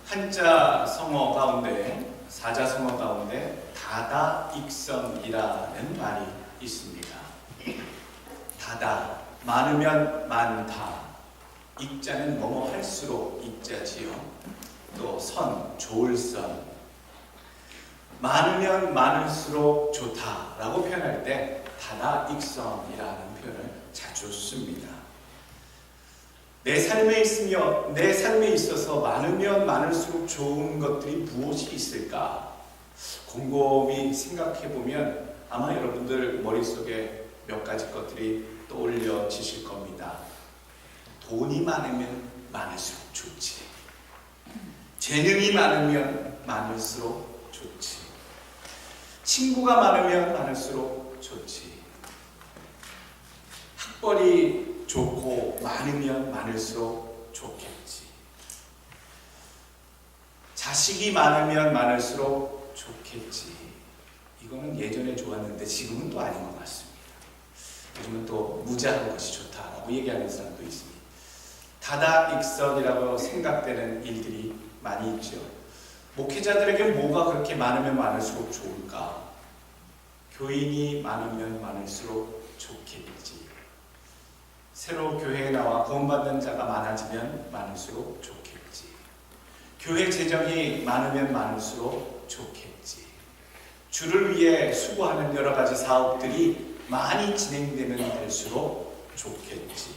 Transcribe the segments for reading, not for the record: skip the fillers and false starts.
한자 성어 가운데, 사자 성어 가운데 다다익선이라는 말이 있습니다. 다다, 많으면 많다. 익자는 뭐뭐 할수록 익자지요. 또 선, 좋을 선. 많으면 많을수록 좋다라고 표현할 때 다다익선이라는 표현을 자주 씁니다. 내 삶에 있어서 많으면 많을수록 좋은 것들이 무엇이 있을까? 곰곰이 생각해보면 아마 여러분들 머릿속에 몇 가지 것들이 떠올려지실 겁니다. 돈이 많으면 많을수록 좋지. 재능이 많으면 많을수록 좋지. 친구가 많으면 많을수록 좋지. 학벌이 좋고 많으면 많을수록 좋겠지. 자식이 많으면 많을수록 좋겠지. 이거는 예전에 좋았는데 지금은 또 아닌 것 같습니다. 요즘은 또 무자한 것이 좋다라고 얘기하는 사람도 있습니다. 다다익선이라고 생각되는 일들이 많이 있죠. 목회자들에게 뭐가 그렇게 많으면 많을수록 좋을까? 교인이 많으면 많을수록 좋겠지. 새로 교회에 나와 구원받는 자가 많아지면 많을수록 좋겠지. 교회 재정이 많으면 많을수록 좋겠지. 주를 위해 수고하는 여러 가지 사업들이 많이 진행되면 될수록 좋겠지.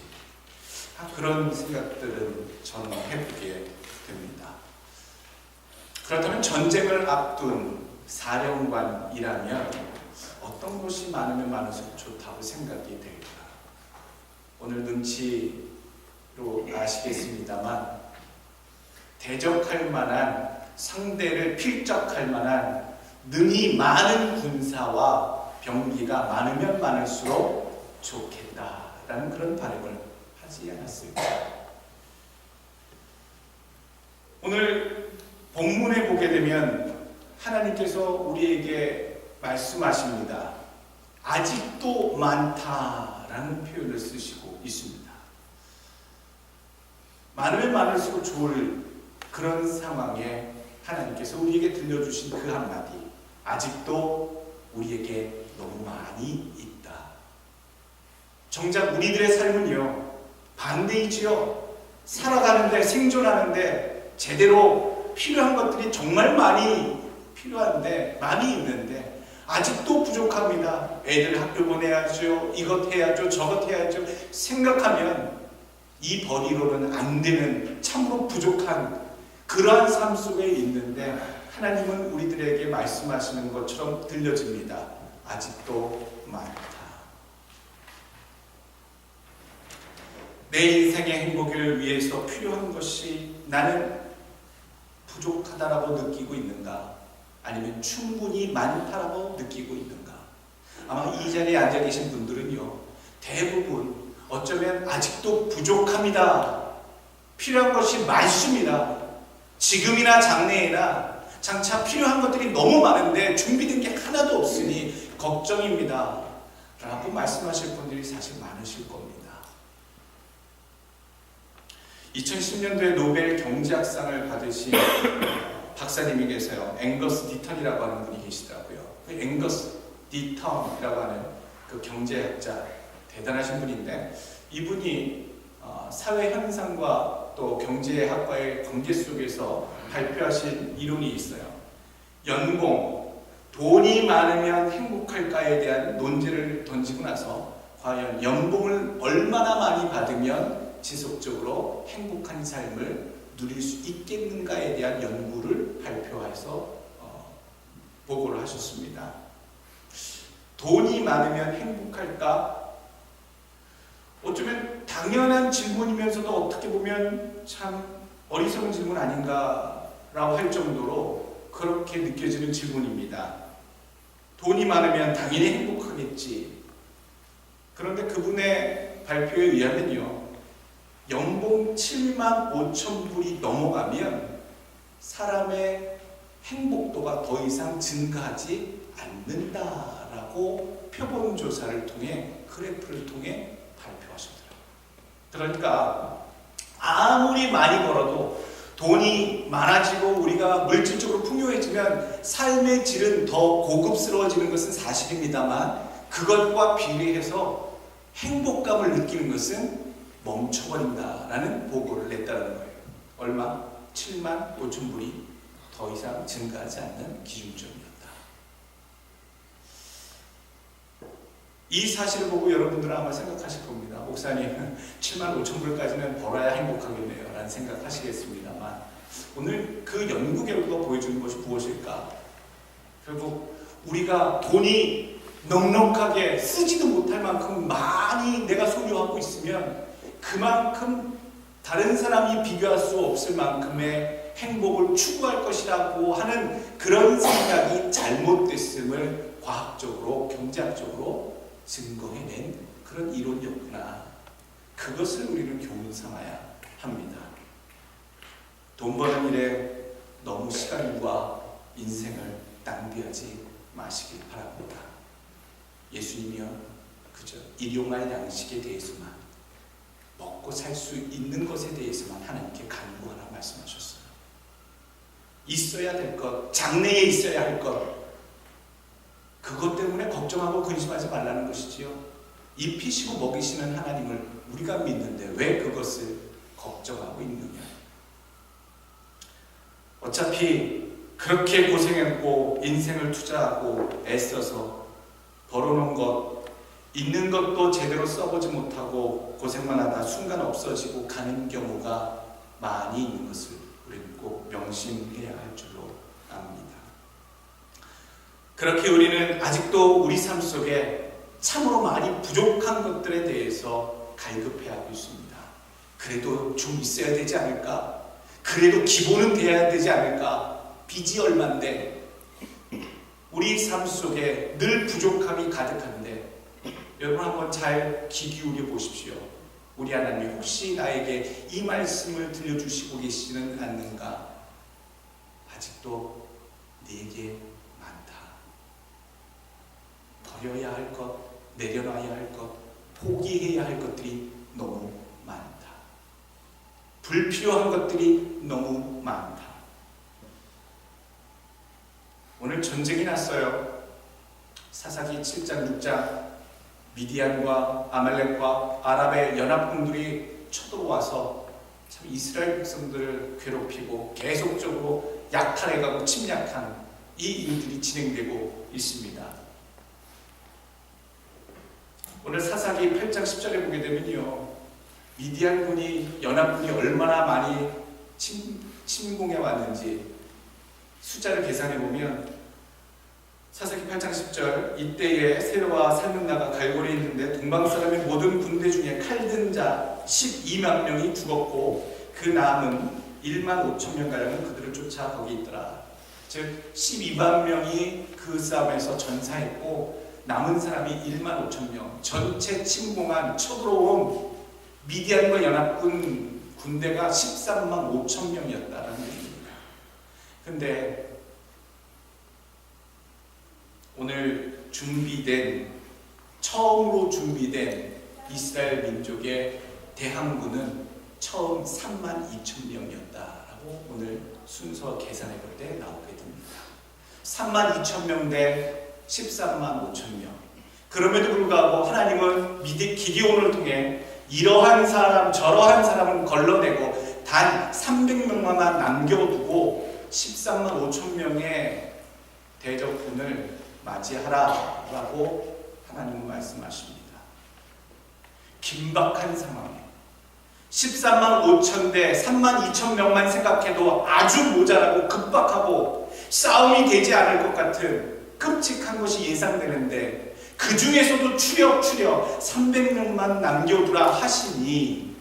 그런 생각들은 저는 해보게 됩니다. 그렇다면 전쟁을 앞둔 사령관이라면 어떤 것이 많으면 많을수록 좋다고 생각이 될까? 오늘 눈치로 아시겠습니다만 대적할 만한, 상대를 필적할 만한 능이 많은 군사와 병기가 많으면 많을수록 좋겠다라는 그런 바람을 하지 않았을까? 오늘 본문에 보게 되면 하나님께서 우리에게 말씀하십니다. 아직도 많다라는 표현을 쓰시고 있습니다. 많으면 많을수록 좋을 그런 상황에 하나님께서 우리에게 들려주신 그 한마디, 아직도 우리에게 너무 많이 있다. 정작 우리들의 삶은요, 반대이지요. 살아가는데, 생존하는데 제대로 필요한 것들이 정말 많이 필요한데, 많이 있는데 아직도 부족합니다. 애들 학교 보내야죠. 이것 해야죠. 저것 해야죠. 생각하면 이 벌이로는 안 되는 참으로 부족한 그러한 삶 속에 있는데 하나님은 우리들에게 말씀하시는 것처럼 들려집니다. 아직도 많다. 내 인생의 행복을 위해서 필요한 것이 나는 부족하다라고 느끼고 있는가? 아니면 충분히 많다라고 느끼고 있는가? 아마 이 자리에 앉아 계신 분들은요, 대부분 어쩌면 아직도 부족합니다. 필요한 것이 많습니다. 지금이나 장래에나 장차 필요한 것들이 너무 많은데 준비된 게 하나도 없으니 걱정입니다 라고 말씀하실 분들이 사실 많으실 겁니다. 2010년도에 노벨 경제학상을 받으신 박사님이 계세요. 앵거스 디턴이라고 하는 분이 계시더라고요. 그 앵거스 디턴이라고 하는 그 경제학자, 대단하신 분인데 이분이 사회 현상과 또 경제학과의 관계 속에서 발표하신 이론이 있어요. 연봉, 돈이 많으면 행복할까에 대한 논제를 던지고 나서 과연 연봉을 얼마나 많이 받으면 지속적으로 행복한 삶을 누릴 수 있겠는가에 대한 연구를 발표해서 보고를 하셨습니다. 돈이 많으면 행복할까? 어쩌면 당연한 질문이면서도 어떻게 보면 참 어리석은 질문 아닌가라고 할 정도로 그렇게 느껴지는 질문입니다. 돈이 많으면 당연히 행복하겠지. 그런데 그분의 발표에 의하면요, 연봉 7만 5천 불이 넘어가면 사람의 행복도가 더 이상 증가하지 않는다라고 표본 조사를 통해, 그래프를 통해 발표하셨더라고요. 그러니까 아무리 많이 벌어도 돈이 많아지고 우리가 물질적으로 풍요해지면 삶의 질은 더 고급스러워지는 것은 사실입니다만 그것과 비례해서 행복감을 느끼는 것은 멈춰버린다라는 보고를 냈다는 거예요. 얼마? 7만 5천 불이 더 이상 증가하지 않는 기준점이었다. 이 사실을 보고 여러분들은 아마 생각하실 겁니다. 목사님, 7만 5천 불까지는 벌어야 행복하겠네요 라는 생각하시겠습니다만 오늘 그 연구 결과가 보여주는 것이 무엇일까? 결국 우리가 돈이 넉넉하게 쓰지도 못할 만큼 많이 내가 소유하고 있으면 그만큼 다른 사람이 비교할 수 없을 만큼의 행복을 추구할 것이라고 하는 그런 생각이 잘못됐음을 과학적으로, 경제학적으로 증거해낸 그런 이론이었구나. 그것을 우리는 교훈 삼아야 합니다. 돈 버는 일에 너무 시간과 인생을 낭비하지 마시길 바랍니다. 예수님이요, 그저 일용할 양식에 대해서만, 먹고 살 수 있는 것에 대해서만 하나님께 간구하라 말씀하셨어요. 있어야 될 것, 장래에 있어야 할 것, 그것 때문에 걱정하고 근심하지 말라는 것이지요. 입히시고 먹이시는 하나님을 우리가 믿는데 왜 그것을 걱정하고 있느냐. 어차피 그렇게 고생했고 인생을 투자하고 애써서 벌어놓은 것, 있는 것도 제대로 써보지 못하고 고생만 하다 순간 없어지고 가는 경우가 많이 있는 것을 우리는 꼭 명심해야 할 줄로 압니다. 그렇게 우리는 아직도 우리 삶 속에 참으로 많이 부족한 것들에 대해서 갈급해하고 있습니다. 그래도 좀 있어야 되지 않을까? 그래도 기본은 돼야 되지 않을까? 빚이 얼만데 우리 삶 속에 늘 부족함이 가득한데 여러분 한번 잘 귀 기울여 보십시오. 우리 하나님이 혹시 나에게 이 말씀을 들려주시고 계시지는 않는가? 아직도 내게 많다. 버려야 할 것, 내려놔야 할 것, 포기해야 할 것들이 너무 많다. 불필요한 것들이 너무 많다. 오늘 전쟁이 났어요. 사사기 7장 6장 미디안과 아말렉과 아랍의 연합군들이 쳐들어와서 참 이스라엘 백성들을 괴롭히고 계속적으로 약탈해가고 침략한 이 일들이 진행되고 있습니다. 오늘 사사기 8장 10절에 보게 되면요, 미디안군이 연합군이 얼마나 많이 침공해 왔는지 숫자를 계산해 보면 사사기 8장 10절 이때에 세로와 살문나가 갈고리 있는데 동방 사람의 모든 군대 중에 칼든 자 12만 명이 죽었고 그 남은 1만 5천 명가량은 그들을 쫓아 거기 있더라. 즉 12만 명이 그 싸움에서 전사했고 남은 사람이 1만 5천 명, 전체 침공한 쳐들어온 미디안과 연합군 군대가 13만 5천 명이었다는 얘기입니다. 근데 오늘 처음으로 준비된 이스라엘 민족의 대항군은 처음 3만 2천 명이었다라고 오늘 순서 계산해 볼 때 나오게 됩니다. 3만 2천 명 대 13만 5천 명. 그럼에도 불구하고 하나님은 기드온을 통해 이러한 사람 저러한 사람은 걸러내고 단 300명만 남겨두고 13만 5천 명의 대적군을 맞이하라라고 하나님은 말씀하십니다. 긴박한 상황에 13만 5천 대 3만 2천 명만 생각해도 아주 모자라고 급박하고 싸움이 되지 않을 것 같은 끔찍한 것이 예상되는데 그 중에서도 추려 300명만 남겨두라 하시니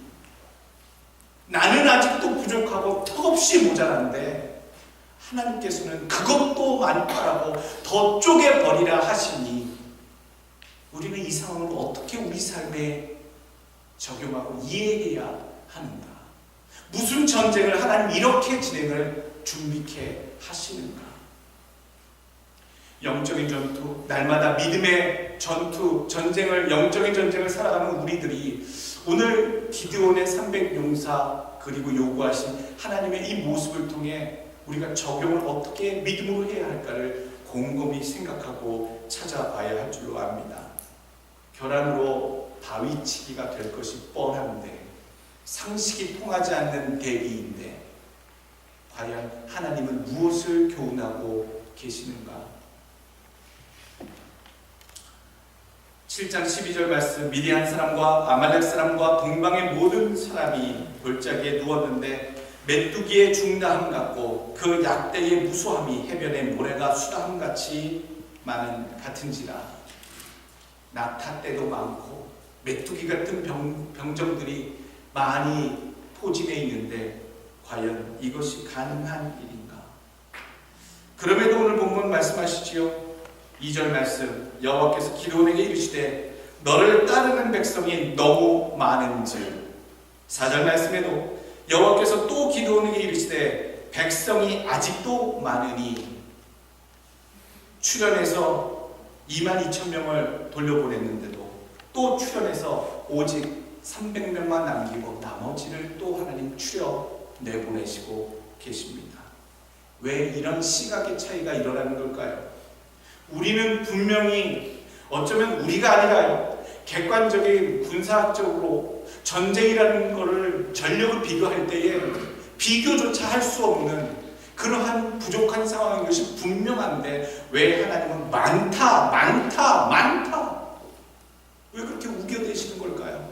나는 아직도 부족하고 턱없이 모자란데 하나님께서는 그것도 많다라고 더 쪼개버리라 하시니 우리는 이 상황을 어떻게 우리 삶에 적용하고 이해해야 하는가? 무슨 전쟁을 하나님 이렇게 진행을 준비케 하시는가? 영적인 전투, 날마다 믿음의 전투, 영적인 전쟁을 살아가는 우리들이 오늘 기드온의 300용사 그리고 요구하신 하나님의 이 모습을 통해 우리가 적용을 어떻게 믿음으로 해야 할까를 곰곰이 생각하고 찾아봐야 할 줄로 압니다. 결함으로 바위치기가 될 것이 뻔한데, 상식이 통하지 않는 대기인데 과연 하나님은 무엇을 교훈하고 계시는가? 7장 12절 말씀, 미디안 사람과 아말렉 사람과 동방의 모든 사람이 골짜기에 누웠는데 메뚜기의 중다함 같고 그 약대의 무수함이 해변의 모래가 수다함같이 같은지라. 낙타 때도 많고 메뚜기 같은 병정들이 많이 포진해 있는데 과연 이것이 가능한 일인가? 그럼에도 오늘 본문 말씀하시지요. 2절 말씀, 여호와께서 기드온에게 이르시되 너를 따르는 백성이 너무 많은즉. 4절 말씀에도 여호와께서 또 기드온에게 이르시되 백성이 아직도 많으니. 출현해서 22,000명을 돌려보냈는데도 또 출현해서 오직 300명만 남기고 나머지를 또 하나님 추려 내보내시고 계십니다. 왜 이런 시각의 차이가 일어나는 걸까요? 우리는 분명히 어쩌면 우리가 아니라요, 객관적인 군사학적으로 전쟁이라는 것을 전력을 비교할 때에 비교조차 할 수 없는 그러한 부족한 상황인 것이 분명한데 왜 하나님은 많다 왜 그렇게 우겨대시는 걸까요?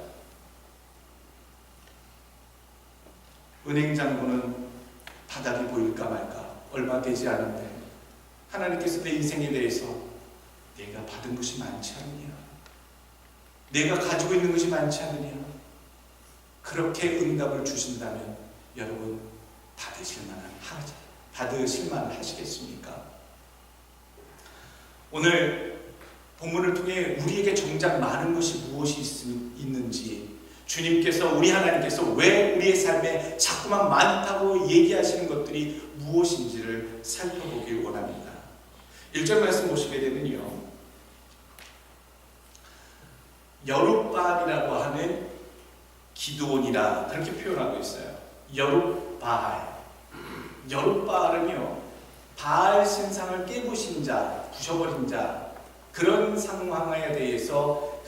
은행 잔고는 바닥이 보일까 말까 얼마 되지 않은데 하나님께서 내 인생에 대해서 내가 받은 것이 많지 않느냐, 내가 가지고 있는 것이 많지 않느냐, 그렇게 응답을 주신다면 여러분 받으실만 하시겠습니까? 오늘 본문을 통해 우리에게 정작 많은 것이 무엇이 있는지, 주님께서, 우리 하나님께서 왜 우리의 삶에 자꾸만 많다고 얘기하시는 것들이 무엇인지를 살펴보길 원합니다. 1절 말씀 보시게 되면요, 여룻바알이라고 하는 기드온이라 그렇게 표현하고 있어요. 여룻바알은요, 바알 신상을 깨부신 자, 부셔버린 자, 그런 상황에 대해서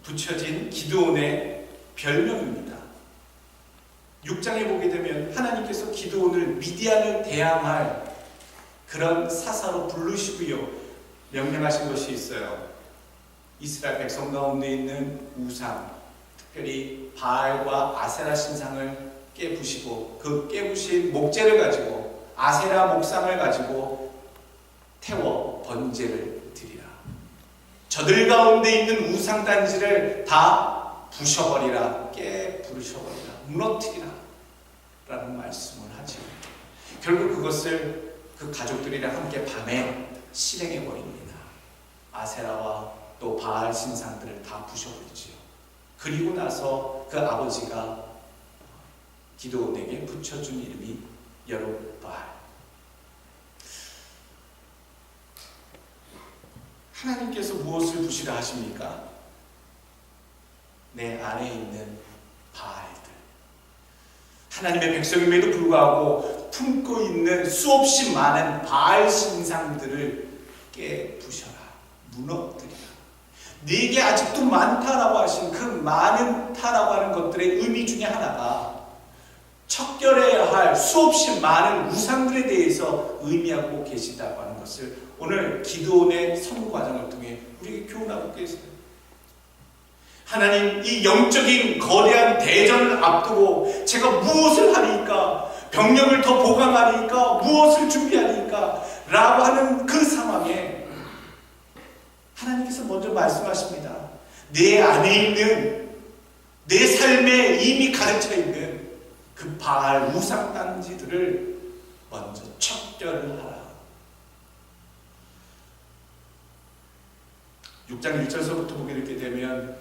붙여진 기드온의 별명입니다. 6장에 보게 되면 하나님께서 기드온을 미디안을 대항할 그런 사사로 부르시고요, 명령하신 것이 있어요. 이스라엘 백성 가운데 있는 우상, 특별히 바알과 아세라 신상을 깨부시고 그 깨부신 목재를 가지고, 아세라 목상을 가지고 태워 번제를 드리라. 저들 가운데 있는 우상 단지를 다 부셔버리라, 깨부셔버리라, 무너뜨리라 라는 말씀을 하죠. 결국 그것을 그 가족들이랑 함께 밤에 실행해 버립니다. 아세라와 또 바알 신상들을 다 부셔버리죠. 그리고 나서 그 아버지가 기드온에게 붙여준 이름이 여룻바알. 하나님께서 무엇을 부시라 하십니까? 내 안에 있는 바알들, 하나님의 백성임에도 불구하고 품고 있는 수없이 많은 바알 신상들을 깨부셔라, 무너뜨리라. 네게 아직도 많다라고 하신 그 많다라고 하는 것들의 의미 중에 하나가 척결해야 할 수없이 많은 우상들에 대해서 의미하고 계시다고 하는 것을 오늘 기드온의 선고 과정을 통해 우리에게 교훈하고 계세요. 하나님, 이 영적인 거대한 대전을 앞두고 제가 무엇을 하리까, 병력을 더 보강하리까, 무엇을 준비하리까 라고 하는 그 상황에 하나님께서 먼저 말씀하십니다. 내 안에 있는, 내 삶에 이미 가르쳐 있는 그 바알 우상 단지들을 먼저 척결을 하라. 6장 1절서부터 보게 되게 되면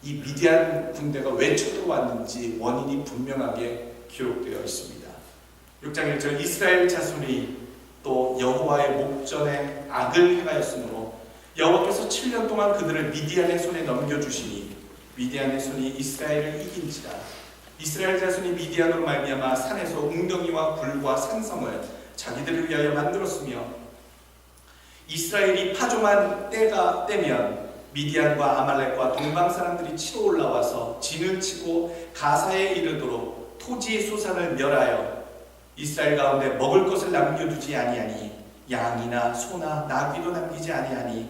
이 미디안 군대가 왜 쳐들어왔는지 원인이 분명하게 기록되어 있습니다. 6장 1절, 이스라엘 자손이 또 여호와의 목전에 악을 행하였으므로 여호와께서 7년 동안 그들을 미디안의 손에 넘겨주시니 미디안의 손이 이스라엘을 이긴지라. 이스라엘 자손이 미디안으로 말미암아 산에서 웅덩이와 굴과 산성을 자기들을 위하여 만들었으며 이스라엘이 파종한 때면 미디안과 아말렉과 동방 사람들이 치러 올라와서 진을 치고 가사에 이르도록 토지 소산을 멸하여 이스라엘 가운데 먹을 것을 남겨두지 아니하니 양이나 소나 나귀도 남기지 아니하니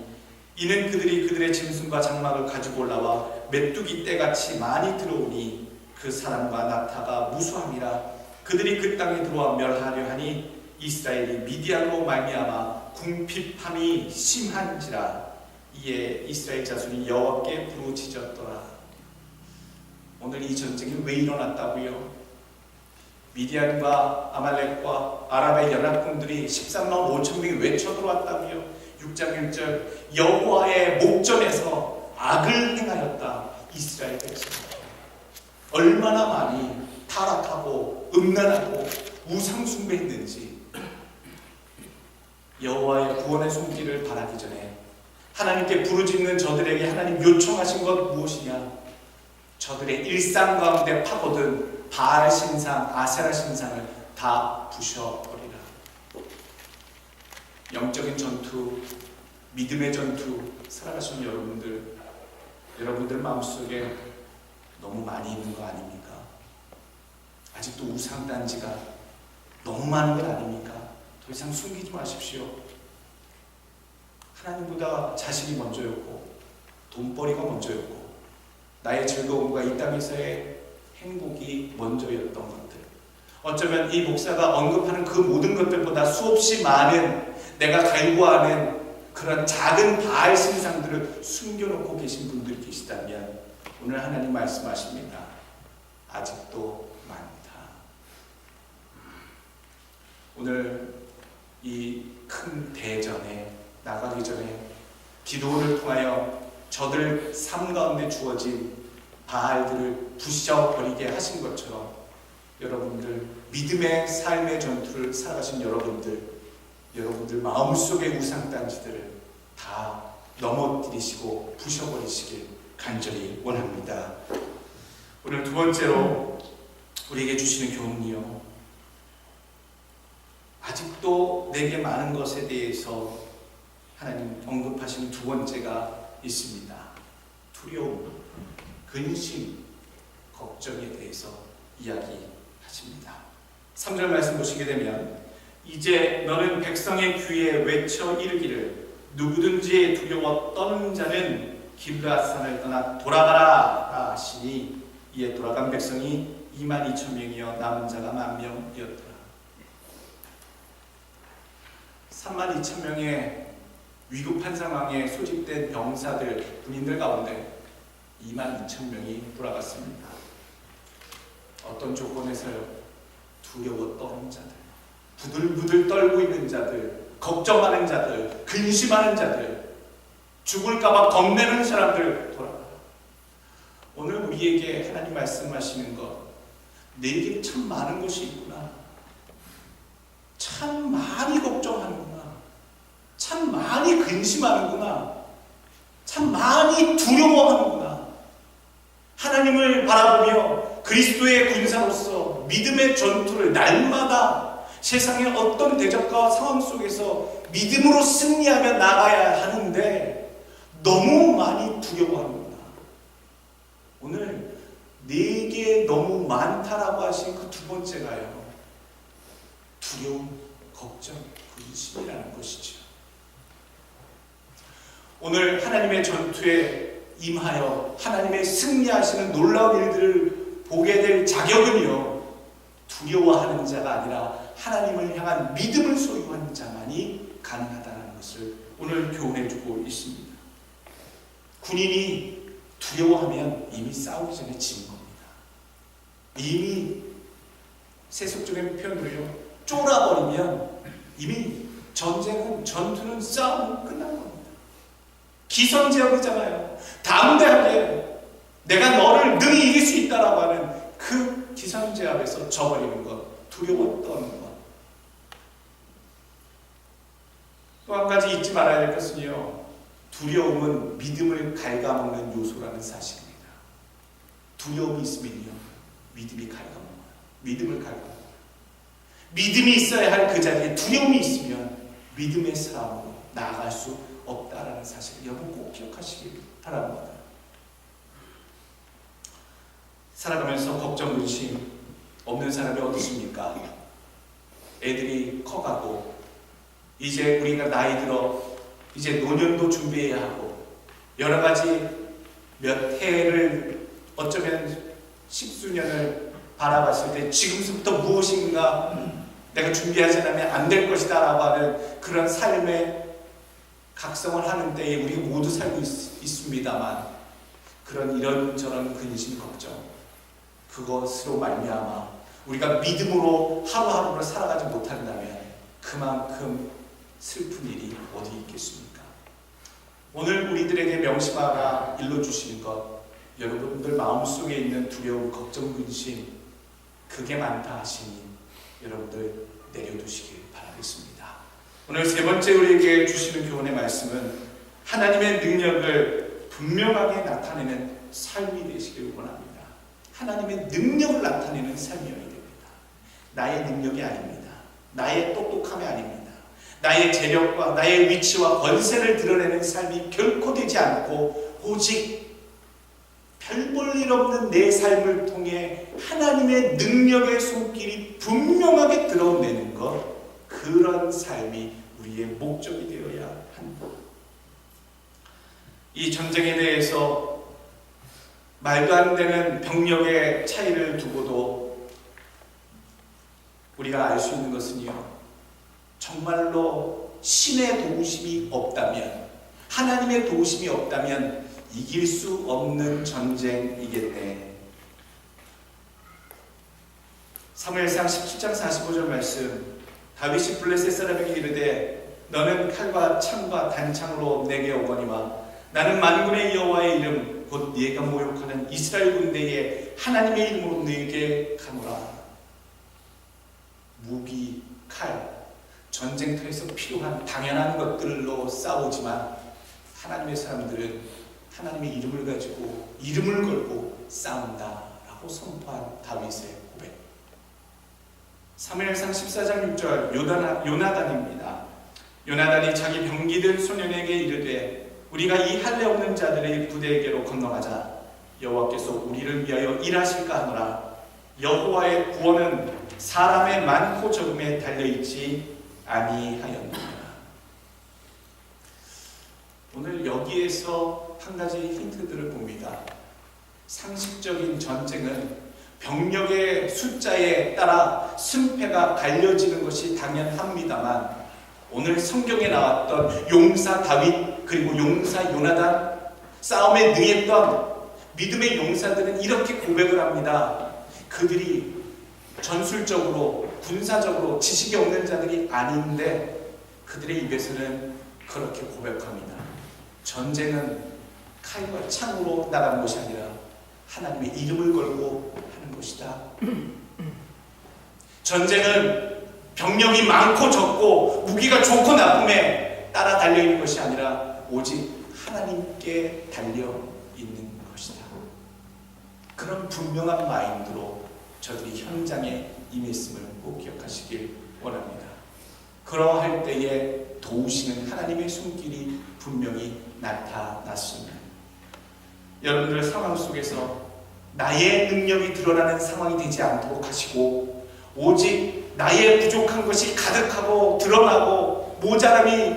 이는 그들이 그들의 짐승과 장막을 가지고 올라와 메뚜기 떼같이 많이 들어오니 그 사람과 나타가 무수함이라. 그들이 그 땅에 들어와 멸하려 하니 이스라엘이 미디안으로 말미암아 궁핍함이 심한지라. 이에 이스라엘 자손이 여호와께 부르짖었더라. 오늘 이 전쟁이 왜 일어났다고요? 미디안과 아말렉과 아랍의 연합군들이 13만 5천 명이 외쳐 들어왔다고요. 6장 1절 여호와의 목전에서 악을 행하였다. 이스라엘 백성 얼마나 많이 타락하고 음란하고 우상 숭배했는지. 여호와의 구원의 손길을 바라기 전에 하나님께 부르짖는 저들에게 하나님 요청하신 것 무엇이냐? 저들의 일상 가운데 파고든 바알 신상, 아세라 신상을 다 부셔버리라. 영적인 전투, 믿음의 전투 살아가신 여러분들 마음속에 너무 많이 있는 거 아닙니까? 아직도 우상단지가 너무 많은 것 아닙니까? 더 이상 숨기지 마십시오. 하나님보다 자식이 먼저였고 돈벌이가 먼저였고 나의 즐거움과 이 땅에서의 행복이 먼저였던 것들, 어쩌면 이 목사가 언급하는 그 모든 것들보다 수없이 많은 내가 갈구하는 그런 작은 바알 신상들을 숨겨놓고 계신 분들이 계시다면 오늘 하나님 말씀하십니다. 아직도 많다. 오늘 이 큰 대전에 나가기 전에 기도를 통하여 저들 삶 가운데 주어진 바알들을 부셔버리게 하신 것처럼 여러분들 믿음의 삶의 전투를 살아가신 여러분들 마음속의 우상단지들을 다 넘어뜨리시고 부셔버리시길 간절히 원합니다. 오늘 두 번째로 우리에게 주시는 교훈이요, 아직도 내게 많은 것에 대해서 하나님 언급하시는 두 번째가 있습니다. 두려움, 근심, 걱정에 대해서 이야기하십니다. 3절 말씀 보시게 되면 이제 너는 백성의 귀에 외쳐 이르기를 누구든지 두려워 떠는 자는 길르앗산을 떠나 돌아가라 하시니 이에 돌아간 백성이 22,000명이요 남은 자가 10,000명이었더라. 32,000명의 위급한 상황에 소집된 병사들, 군인들 가운데 22,000명이 돌아갔습니다. 어떤 조건에서요? 두려워 떠는 자들, 부들부들 떨고 있는 자들, 걱정하는 자들, 근심하는 자들, 죽을까봐 겁내는 사람들 돌아가라. 오늘 우리에게 하나님 말씀하시는 것, 내게 참 많은 것이 있구나, 참 많이 걱정하는구나, 참 많이 근심하는구나, 참 많이 두려워하는구나. 하나님을 바라보며 그리스도의 군사로서 믿음의 전투를 날마다 세상의 어떤 대적과 상황 속에서 믿음으로 승리하며 나가야 하는데 너무 많이 두려워하는구나. 오늘 내게 너무 많다라고 하신 그 두 번째가요, 두려움, 걱정, 근심이라는 것이죠. 오늘 하나님의 전투에 임하여 하나님의 승리하시는 놀라운 일들을 보게 될 자격은요, 두려워하는 자가 아니라 하나님을 향한 믿음을 소유한 자만이 가능하다는 것을 오늘 교훈해주고 있습니다. 군인이 두려워하면 이미 싸우기 전에 지는 겁니다. 이미 세속적인 표현으로요, 쫄아버리면 이미 전투는 싸움은 끝난 겁니다. 기선제압이잖아요. 담대하게 내가 너를 능히 이길 수 있다라고 하는 그 기선제압에서 져버리는 것, 두려워 떠는 것. 또 한 가지 잊지 말아야 될 것은요, 두려움은 믿음을 갉아먹는 요소라는 사실입니다. 두려움이 있으면요, 믿음이 갉아먹어요. 믿음을 갉아먹어요. 믿음이 있어야 할 그 자리에 두려움이 있으면 믿음의 사람으로 나아갈 수 없다라는 사실을 여러분 꼭 기억하시길 바랍니다. 살아가면서 걱정, 근심 없는 사람이 어디 있습니까? 애들이 커가고 이제 우리가 나이 들어 이제 노년도 준비해야 하고 여러 가지 몇 해를 어쩌면 십수년을 바라봤을 때 지금부터 무엇인가 내가 준비하지 않으면 안 될 것이다 라고 하는 그런 삶의 각성을 하는 때에 우리가 모두 살고 있습니다만 그런 이런저런 근심 걱정 그것으로 말미암아 우리가 믿음으로 하루하루를 살아가지 못한다면 그만큼 슬픈 일이 어디 있겠습니까? 오늘 우리들에게 명심하라 일러주시는 것 여러분들 마음속에 있는 두려움, 걱정, 근심 그게 많다 하시니 여러분들 내려두시길 바라겠습니다. 오늘 세 번째 우리에게 주시는 교훈의 말씀은 하나님의 능력을 분명하게 나타내는 삶이 되시길 원합니다. 하나님의 능력을 나타내는 삶이어야 됩니다. 나의 능력이 아닙니다. 나의 똑똑함이 아닙니다. 나의 재력과 나의 위치와 권세를 드러내는 삶이 결코 되지 않고 오직 별 볼 일 없는 내 삶을 통해 하나님의 능력의 손길이 분명하게 드러내는 것 그런 삶이 우리의 목적이 되어야 합니다. 이 전쟁에 대해서 말도 안 되는 병력의 차이를 두고도 우리가 알 수 있는 것은요 정말로 신의 도우심이 없다면 하나님의 도우심이 없다면 이길 수 없는 전쟁이겠네. 사무엘상 17장 45절 말씀 다윗이 블레셋 사람에게 이르되 너는 칼과 창과 단창으로 내게 오거니와 나는 만군의 여호와의 이름 곧 네가 모욕하는 이스라엘 군대의 하나님의 이름으로 네게 가노라. 무기, 칼, 전쟁터에서 필요한 당연한 것들로 싸우지만 하나님의 사람들은 하나님의 이름을 가지고 이름을 걸고 싸운다라고 선포한 다윗의 고백. 사무엘상 14장 6절 요나단입니다. 요나단이 자기 병기든 소년에게 이르되 우리가 이 할례 없는 자들의 부대에게로 건너가자. 여호와께서 우리를 위하여 일하실까 하노라. 여호와의 구원은 사람의 많고 적음에 달려있지 아니하였느니라. 오늘 여기에서 한 가지 힌트들을 봅니다. 상식적인 전쟁은 병력의 숫자에 따라 승패가 갈려지는 것이 당연합니다만 오늘 성경에 나왔던 용사 다윗 그리고 용사 요나단 싸움에 능했던 믿음의 용사들은 이렇게 고백을 합니다. 그들이 전술적으로 군사적으로 지식이 없는 자들이 아닌데 그들의 입에서는 그렇게 고백합니다. 전쟁은 칼과 창으로 나가는 것이 아니라 하나님의 이름을 걸고 하는 것이다. 전쟁은 병력이 많고 적고 무기가 좋고 나쁨에 따라 달려있는 것이 아니라 오직 하나님께 달려있는 것이다. 그런 분명한 마인드로 저들이 현장에 임했음을 꼭 기억하시길 원합니다. 그러할 때에 도우시는 하나님의 손길이 분명히 나타났습니다. 여러분들 상황 속에서 나의 능력이 드러나는 상황이 되지 않도록 하시고 오직 나의 부족한 것이 가득하고 드러나고 모자람이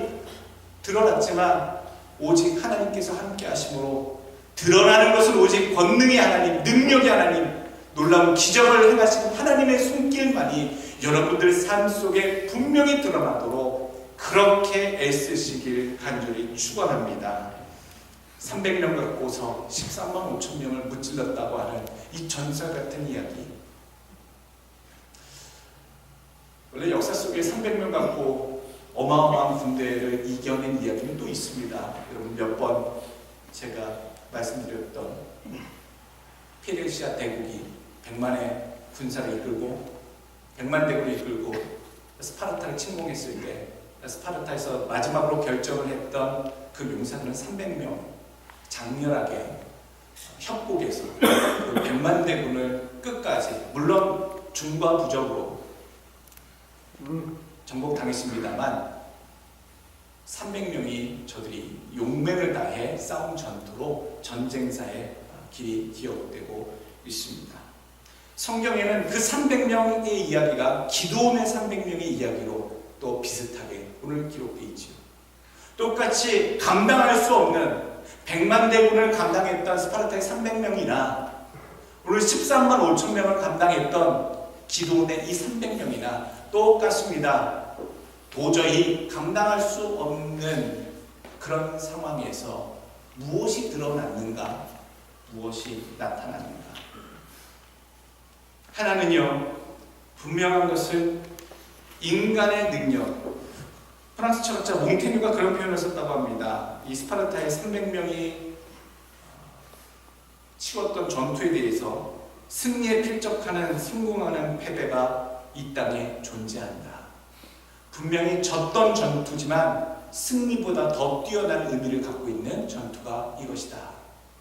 드러났지만 오직 하나님께서 함께 하심으로 드러나는 것은 오직 권능의 하나님, 능력의 하나님, 놀라운 기적을 행하시는 하나님의 손길만이 여러분들 삶 속에 분명히 드러나도록 그렇게 애쓰시길 간절히 축원합니다. 300명 갖고서 13만 5천 명을 무찔렀다고 하는 이 전설 같은 이야기. 원래 역사 속에 300명 갖고 어마어마한 군대를 이겨낸 이야기는 또 있습니다. 여러분 몇 번 제가 말씀드렸던 페르시아 대국이 100만의 군사를 이끌고 100만 대군을 이끌고 스파르타를 침공했을 때 스파르타에서 마지막으로 결정을 했던 그 용사들은 300명 장렬하게 협곡에서 그 100만 대군을 끝까지, 물론 중과 부적으로 정복당했습니다만 300명이 저들이 용맹을 다해 싸운 전투로 전쟁사의 길이 기억되고 있습니다. 성경에는 그 300명의 이야기가 기드온의 300명의 이야기로 또 비슷하게 오늘 기록되어 있지요. 똑같이 감당할 수 없는 100만 대군을 감당했던 스파르타의 300명이나 오늘 13만 5천 명을 감당했던 기드온의 이 300명이나 똑같습니다. 도저히 감당할 수 없는 그런 상황에서 무엇이 드러났는가? 무엇이 나타났는가? 하나는요, 분명한 것은 인간의 능력, 프랑스 철학자 몽테뉴가 그런 표현을 썼다고 합니다. 이 스파르타의 300명이 치렀던 전투에 대해서 승리에 필적하는 성공하는 패배가 이 땅에 존재한다. 분명히 졌던 전투지만 승리보다 더 뛰어난 의미를 갖고 있는 전투가 이것이다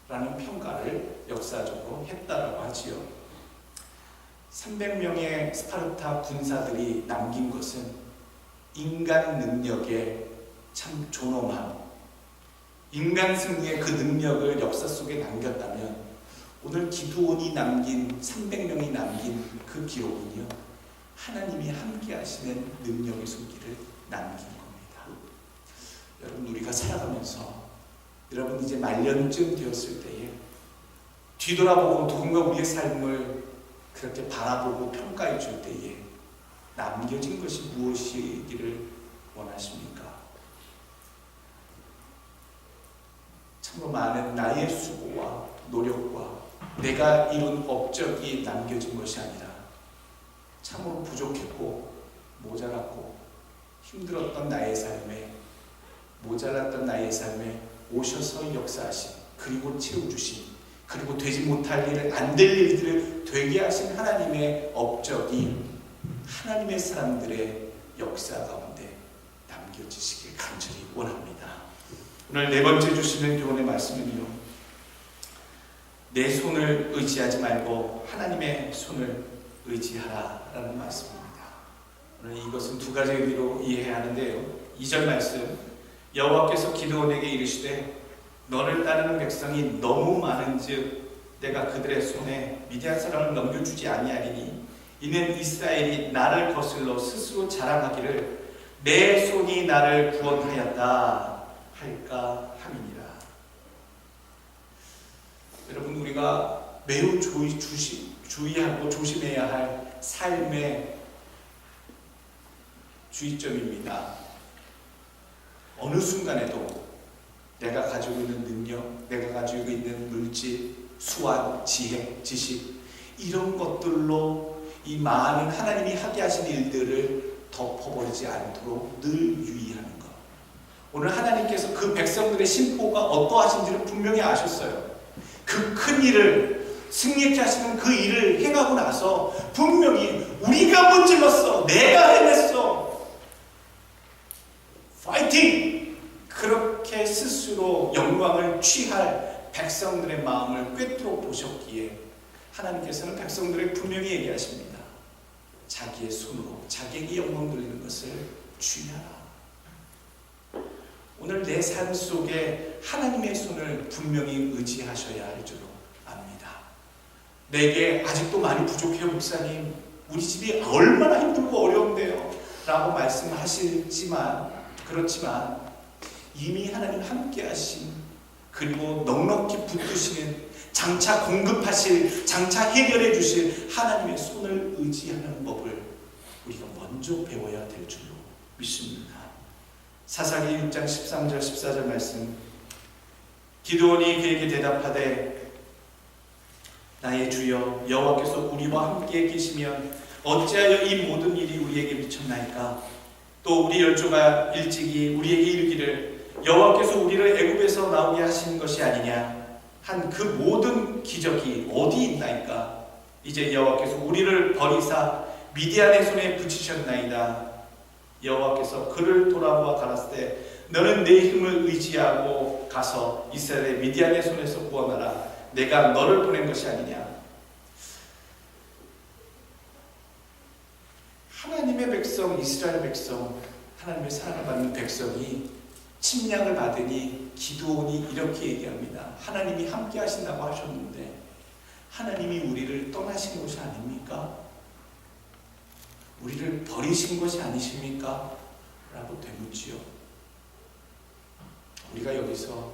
라는 평가를 역사적으로 했다라고 하지요. 300명의 스파르타 군사들이 남긴 것은 인간 능력의 참 존엄함, 인간 승리의 그 능력을 역사 속에 남겼다면 오늘 기드온이 남긴 300명이 남긴 그 기록은요, 하나님이 함께 하시는 능력의 손길을 남긴 겁니다. 여러분, 우리가 살아가면서 여러분 이제 말년쯤 되었을 때에 뒤돌아보고 누군가 우리의 삶을 그렇게 바라보고 평가해 줄 때에 남겨진 것이 무엇이기를 원하십니까? 참으로 많은 나의 수고와 노력과 내가 이룬 업적이 남겨진 것이 아니라 참으로 부족했고 모자랐고 힘들었던 나의 삶에, 모자랐던 나의 삶에 오셔서 역사하신, 그리고 채워주신, 그리고 되지 못할 일을, 안 될 일들을 되게 하신 하나님의 업적이 하나님의 사람들의 역사 가운데 남겨지시길 간절히 원합니다. 오늘 네 번째 주시는 교훈의 말씀은요, 내 손을 의지하지 말고 하나님의 손을 의지하라라는 말씀입니다. 오늘 이것은 두 가지 의미로 이해해야 하는데요. 2절 말씀, 여호와께서 기드온에게 이르시되 너를 따르는 백성이 너무 많은즉 내가 그들의 손에 미디안 사람을 넘겨주지 아니하리니 이는 이스라엘이 나를 거슬러 스스로 자랑하기를 내 손이 나를 구원하였다 할까 함이니라. 여러분, 우리가 매우 주의하고 조심해야 할 삶의 주의점입니다. 어느 순간에도 내가 가지고 있는 능력, 내가 가지고 있는 물질, 수완, 지혜, 지식, 이런 것들로 이 많은 하나님이 하게 하신 일들을 덮어버리지 않도록 늘 유의하는 것. 오늘 하나님께서 그 백성들의 심보가 어떠하신지를 분명히 아셨어요. 그 큰 일을, 승리케 하시는 그 일을 행하고 나서 분명히 우리가 문질렀어, 내가 해냈어, 파이팅! 그렇게 스스로 영광을 취할 백성들의 마음을 꿰뚫어 보셨기에 하나님께서는 백성들에게 분명히 얘기하십니다. 자기의 손으로 자기에게 영광 돌리는 것을 주의하라. 오늘 내 삶 속에 하나님의 손을 분명히 의지하셔야 할 줄로 압니다. 내게 아직도 많이 부족해요, 목사님. 우리 집이 얼마나 힘들고 어려운데요 라고 말씀하시지만, 그렇지만 이미 하나님 함께 하신, 그리고 넉넉히 붙드시는, 장차 공급하실, 장차 해결해 주실 하나님의 손을 의지하는 법을 우리가 먼저 배워야 될 줄로 믿습니다. 사사기 6장 13절 14절 말씀, 기드온이 그에게 대답하되 나의 주여 여호와께서 우리와 함께 계시면 어찌하여 이 모든 일이 우리에게 미쳤나이까? 또 우리 열조가 일찍이 우리에게 이르기를 여호와께서 우리를 애굽에서 나오게 하신 것이 아니냐 한 그 모든 기적이 어디 있나이까? 이제 여호와께서 우리를 버리사 미디안의 손에 붙이셨나이다. 여호와께서 그를 돌아보아 가라사대 너는 내 힘을 의지하고 가서 이스라엘의 미디안의 손에서 구원하라. 내가 너를 보낸 것이 아니냐. 이스라엘 백성, 하나님의 사랑을 받는 백성이 침략을 받으니 기드온이 이렇게 얘기합니다. 하나님이 함께 하신다고 하셨는데 하나님이 우리를 떠나신 것이 아닙니까? 우리를 버리신 것이 아니십니까? 라고 되묻지요. 우리가 여기서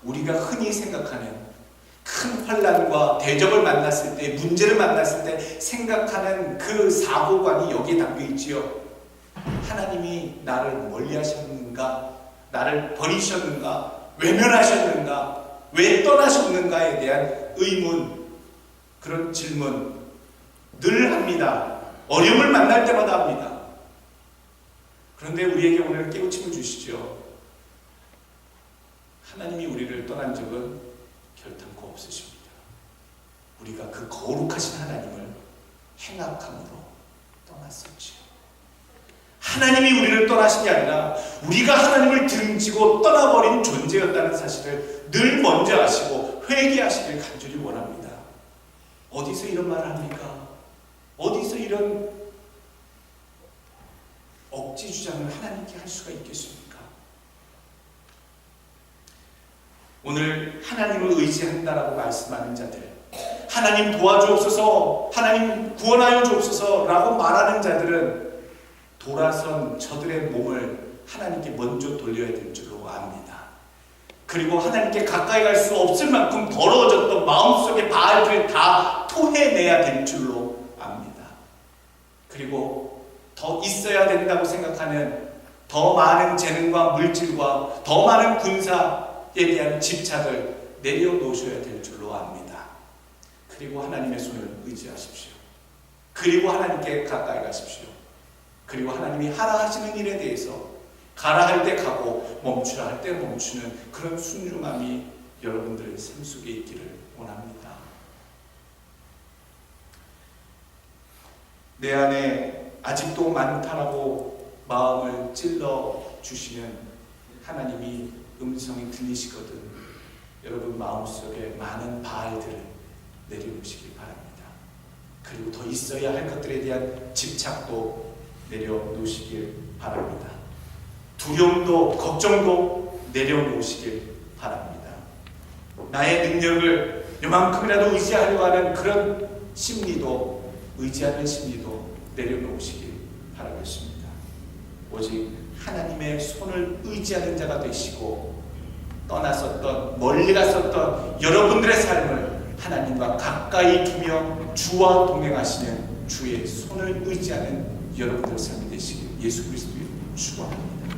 우리가 흔히 생각하는 큰 환난과 대적을 만났을 때, 문제를 만났을 때 생각하는 그 사고관이 여기에 담겨 있지요. 하나님이 나를 멀리하셨는가? 나를 버리셨는가? 외면하셨는가? 왜 떠나셨는가에 대한 의문, 그런 질문 늘 합니다. 어려움을 만날 때마다 합니다. 그런데 우리에게 오늘 깨우침을 주시죠. 하나님이 우리를 떠난 적은 결탄코 없으십니다. 우리가 그 거룩하신 하나님을 행악함으로 떠났었지요. 하나님이 우리를 떠나신 게 아니라 우리가 하나님을 등지고 떠나버린 존재였다는 사실을 늘 먼저 아시고 회개하시길 간절히 원합니다. 어디서 이런 말을 합니까? 어디서 이런 억지 주장을 하나님께 할 수가 있겠습니까? 오늘 하나님을 의지한다라고 말씀하는 자들, 하나님 도와주옵소서, 하나님 구원하여 주옵소서라고 말하는 자들은 돌아선 저들의 몸을 하나님께 먼저 돌려야 될 줄로 압니다. 그리고 하나님께 가까이 갈 수 없을 만큼 더러워졌던 마음속의 바알들을 다 토해내야 될 줄로 압니다. 그리고 더 있어야 된다고 생각하는 더 많은 재능과 물질과 더 많은 군사에 대한 집착을 내려놓으셔야 될 줄로 압니다. 그리고 하나님의 손을 의지하십시오. 그리고 하나님께 가까이 가십시오. 그리고 하나님이 하라 하시는 일에 대해서 가라 할 때 가고 멈추라 할 때 멈추는 그런 순종함이 여러분들의 삶 속에 있기를 원합니다. 내 안에 아직도 많다라고 마음을 찔러 주시는 하나님이 음성이 들리시거든 여러분 마음속에 많은 바알들을 내려놓으시기 바랍니다. 그리고 더 있어야 할 것들에 대한 집착도 내려놓으시길 바랍니다. 두려움도 걱정도 내려놓으시길 바랍니다. 나의 능력을 요만큼이라도 의지하려고 하는 그런 심리도, 의지하는 심리도 내려놓으시길 바라겠습니다. 오직 하나님의 손을 의지하는 자가 되시고 떠났었던, 멀리 갔었던 여러분들의 삶을 하나님과 가까이 두며 주와 동행하시는 주의 손을 의지하는 여러분들의 삶이 되시길 예수 그리스도의 축원합니다.